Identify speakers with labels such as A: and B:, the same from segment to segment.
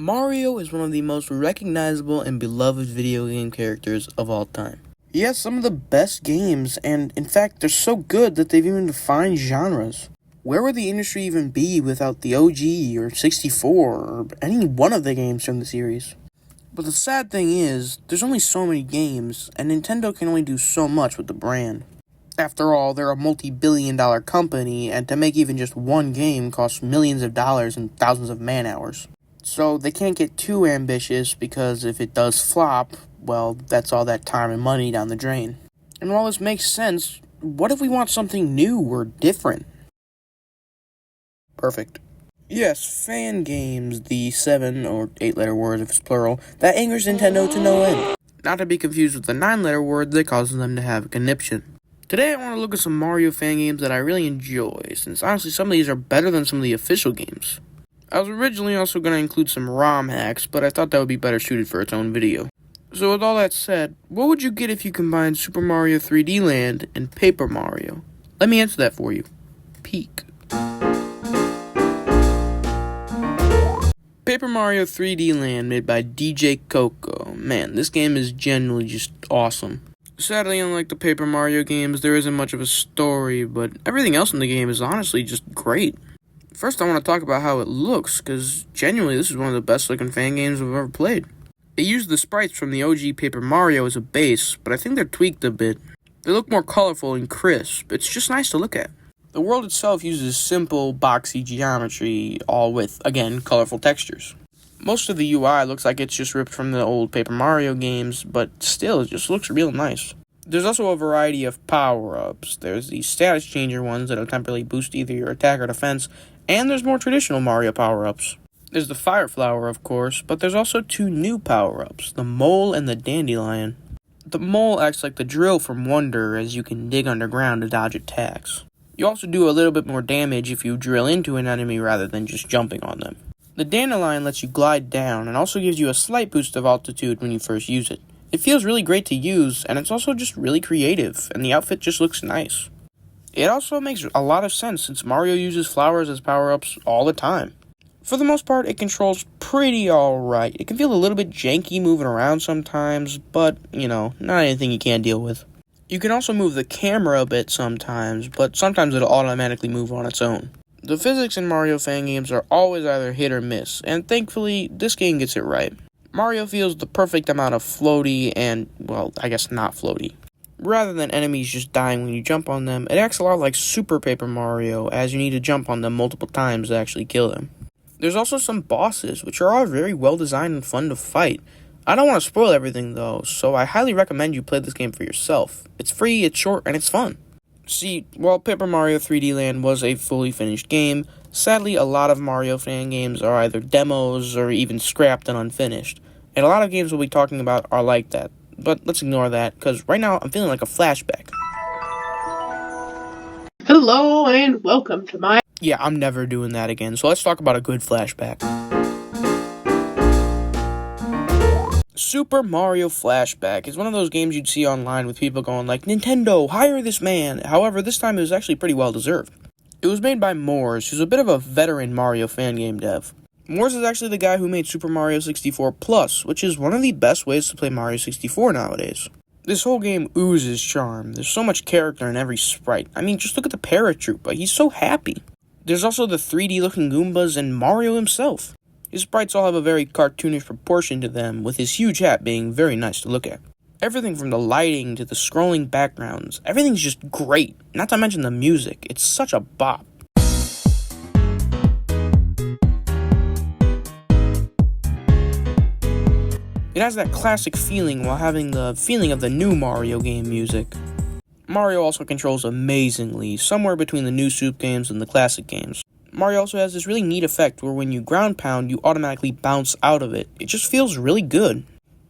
A: Mario is one of the most recognizable and beloved video game characters of all time. He has some of the best games, and in fact, they're so good that they've even defined genres. Where would the industry even be without the OG, or 64, or any one of the games from the series? But the sad thing is, there's only so many games, and Nintendo can only do so much with the brand. After all, they're a multi-billion-dollar company, and to make even just one game costs millions of dollars and thousands of man-hours. So they can't get too ambitious, because if it does flop, well, that's all that time and money down the drain. And while this makes sense, what if we want something new or different? Perfect. Yes, Fangames, the 7 or 8-letter word if it's plural, that angers Nintendo to no end. Not to be confused with the 9-letter word that causes them to have a conniption. Today I want to look at some Mario fan games that I really enjoy, since honestly some of these are better than some of the official games. I was originally also going to include some ROM hacks, but I thought that would be better suited for its own video. So with all that said, what would you get if you combined Super Mario 3D Land and Paper Mario? Let me answer that for you. Peak. Paper Mario 3D Land, made by DJ Coco. Man, this game is genuinely just awesome. Sadly, unlike the Paper Mario games, there isn't much of a story, but everything else in the game is honestly just great. First, I want to talk about how it looks, because genuinely this is one of the best looking fan games I've ever played. They use the sprites from the OG Paper Mario as a base, but I think they're tweaked a bit. They look more colorful and crisp. It's just nice to look at. The world itself uses simple, boxy geometry, all with, again, colorful textures. Most of the UI looks like it's just ripped from the old Paper Mario games, but still, it just looks real nice. There's also a variety of power-ups. There's the status changer ones that'll temporarily boost either your attack or defense, and there's more traditional Mario power-ups. There's the Fire Flower, of course, but there's also two new power-ups, the Mole and the Dandelion. The Mole acts like the drill from Wonder, as you can dig underground to dodge attacks. You also do a little bit more damage if you drill into an enemy rather than just jumping on them. The Dandelion lets you glide down and also gives you a slight boost of altitude when you first use it. It feels really great to use, and it's also just really creative, and the outfit just looks nice. It also makes a lot of sense since Mario uses flowers as power-ups all the time. For the most part, it controls pretty alright. It can feel a little bit janky moving around sometimes, but, not anything you can't deal with. You can also move the camera a bit sometimes, but sometimes it'll automatically move on its own. The physics in Mario fan games are always either hit or miss, and thankfully, this game gets it right. Mario feels the perfect amount of floaty and, well, I guess not floaty. Rather than enemies just dying when you jump on them, it acts a lot like Super Paper Mario, as you need to jump on them multiple times to actually kill them. There's also some bosses, which are all very well designed and fun to fight. I don't want to spoil everything though, so I highly recommend you play this game for yourself. It's free, it's short, and it's fun. See, while Paper Mario 3D Land was a fully finished game, sadly a lot of Mario fan games are either demos or even scrapped and unfinished. And a lot of games we'll be talking about are like that. But let's ignore that, because right now I'm feeling like a flashback.
B: Hello and welcome to my...
A: Yeah, I'm never doing that again, so let's talk about a good flashback. Super Mario Flashback is one of those games you'd see online with people going like, Nintendo, hire this man! However, this time it was actually pretty well deserved. It was made by Moores, who's a bit of a veteran Mario fan game dev. Moores is actually the guy who made Super Mario 64 Plus, which is one of the best ways to play Mario 64 nowadays. This whole game oozes charm. There's so much character in every sprite. I mean, just look at the Paratroopa. He's so happy. There's also the 3D-looking Goombas and Mario himself. His sprites all have a very cartoonish proportion to them, with his huge hat being very nice to look at. Everything from the lighting to the scrolling backgrounds, everything's just great. Not to mention the music. It's such a bop. It has that classic feeling while having the feeling of the new Mario game music. Mario also controls amazingly, somewhere between the new Soup games and the classic games. Mario also has this really neat effect where when you ground pound, you automatically bounce out of it. It just feels really good.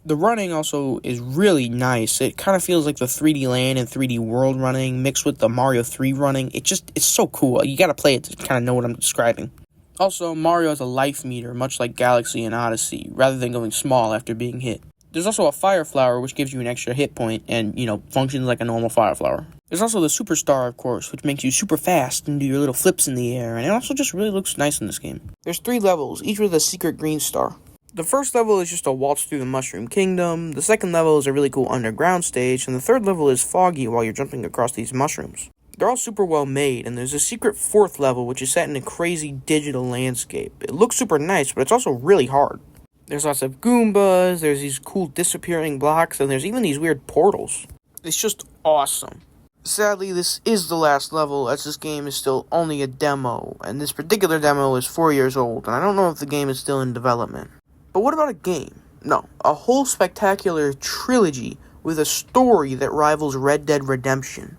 A: The running also is really nice. It kind of feels like the 3D Land and 3D World running mixed with the Mario 3 running. It's so cool. You gotta play it to kind of know what I'm describing. Also, Mario has a life meter, much like Galaxy and Odyssey, rather than going small after being hit. There's also a Fire Flower, which gives you an extra hit point and, functions like a normal Fire Flower. There's also the Superstar, of course, which makes you super fast and do your little flips in the air, and it also just really looks nice in this game. There's 3 levels, each with a secret green star. The first level is just a waltz through the Mushroom Kingdom, the second level is a really cool underground stage, and the third level is foggy while you're jumping across these mushrooms. They're all super well made, and there's a secret fourth level which is set in a crazy digital landscape. It looks super nice, but it's also really hard. There's lots of Goombas, there's these cool disappearing blocks, and there's even these weird portals. It's just awesome. Sadly, this is the last level, as this game is still only a demo, and this particular demo is 4 years old, and I don't know if the game is still in development. But what about a game? No, a whole spectacular trilogy with a story that rivals Red Dead Redemption.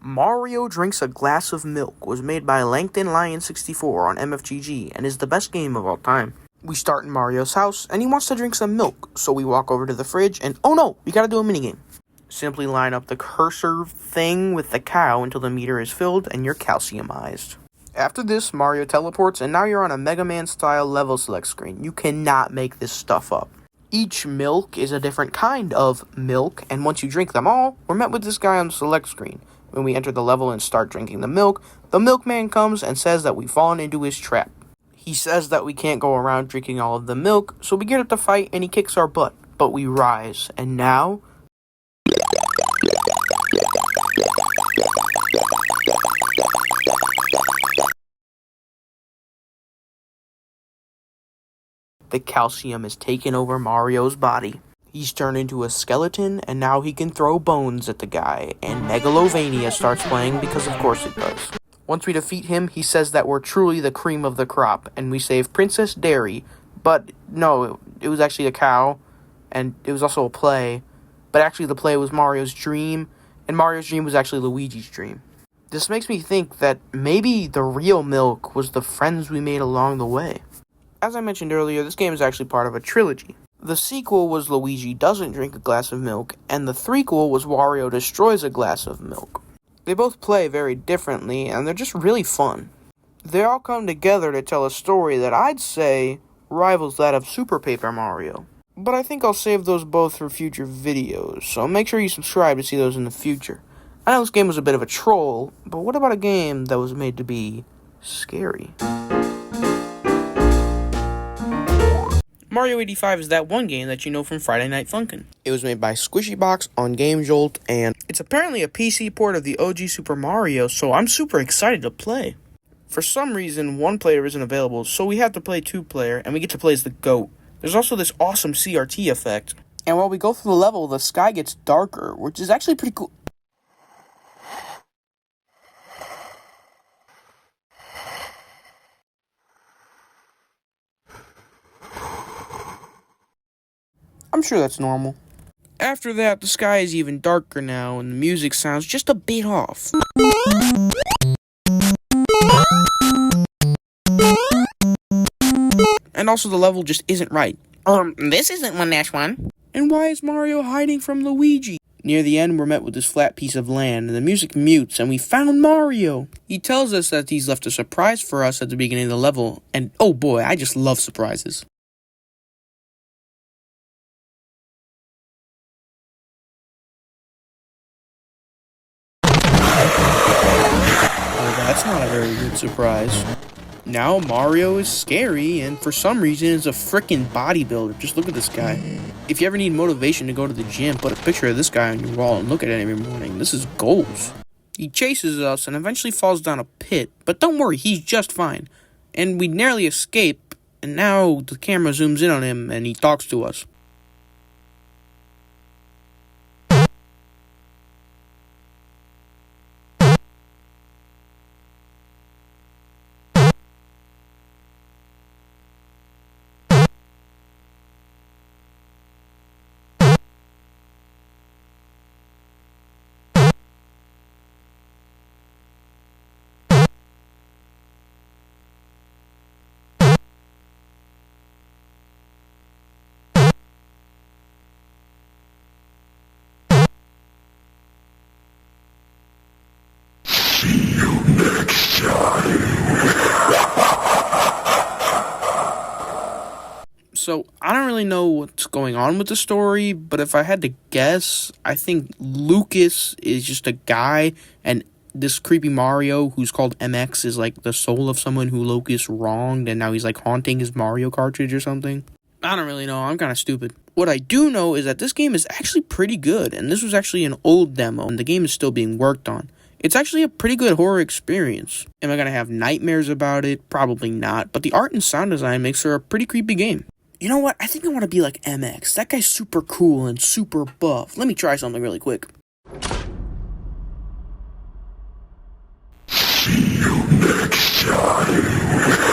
A: Mario Drinks a Glass of Milk was made by Langton Lion 64 on MFGG and is the best game of all time. We start in Mario's house and he wants to drink some milk, so we walk over to the fridge and oh no, we gotta do a minigame. Simply line up the cursor thing with the cow until the meter is filled and you're calciumized. After this, Mario teleports and now you're on a Mega Man style level select screen. You cannot make this stuff up. Each milk is a different kind of milk, and once you drink them all, we're met with this guy on the select screen. When we enter the level and start drinking the milkman comes and says that we've fallen into his trap. He says that we can't go around drinking all of the milk, so we get up to fight and he kicks our butt. But we rise, and now... the calcium has taken over Mario's body. He's turned into a skeleton, and now he can throw bones at the guy, and Megalovania starts playing because of course it does. Once we defeat him, he says that we're truly the cream of the crop, and we save Princess Dairy, but no, it was actually a cow, and it was also a play, but actually the play was Mario's dream, and Mario's dream was actually Luigi's dream. This makes me think that maybe the real milk was the friends we made along the way. As I mentioned earlier, this game is actually part of a trilogy. The sequel was Luigi Doesn't Drink a Glass of Milk, and the threequel was Wario Destroys a Glass of Milk. They both play very differently, and they're just really fun. They all come together to tell a story that I'd say rivals that of Super Paper Mario. But I think I'll save those both for future videos, so make sure you subscribe to see those in the future. I know this game was a bit of a troll, but what about a game that was made to be scary? Mario 85 is that one game that you know from Friday Night Funkin'. It was made by Squishy Box on Game Jolt, and it's apparently a PC port of the OG Super Mario, so I'm super excited to play. For some reason, one player isn't available, so we have to play two-player, and we get to play as the GOAT. There's also this awesome CRT effect, and while we go through the level, the sky gets darker, which is actually pretty cool. I'm sure that's normal. After that, the sky is even darker now, and the music sounds just a bit off. And also the level just isn't right. This isn't 1-1. And why is Mario hiding from Luigi? Near the end, we're met with this flat piece of land, and the music mutes, and we found Mario! He tells us that he's left a surprise for us at the beginning of the level, and oh boy, I just love surprises. That's not a very good surprise. Now Mario is scary, and for some reason is a frickin' bodybuilder. Just look at this guy. If you ever need motivation to go to the gym, put a picture of this guy on your wall and look at it every morning. This is goals. He chases us and eventually falls down a pit, but don't worry, he's just fine. And we narrowly escape, and now the camera zooms in on him and he talks to us. So, I don't really know what's going on with the story, but if I had to guess, I think Lucas is just a guy, and this creepy Mario who's called MX is like the soul of someone who Locust wronged, and now he's like haunting his Mario cartridge or something. I don't really know. I'm kind of stupid. What I do know is that this game is actually pretty good, and this was actually an old demo, and the game is still being worked on. It's actually a pretty good horror experience. Am I going to have nightmares about it? Probably not, but the art and sound design makes for a pretty creepy game. You know what? I think I want to be like MX. That guy's super cool and super buff. Let me try something really quick.
C: See you next time.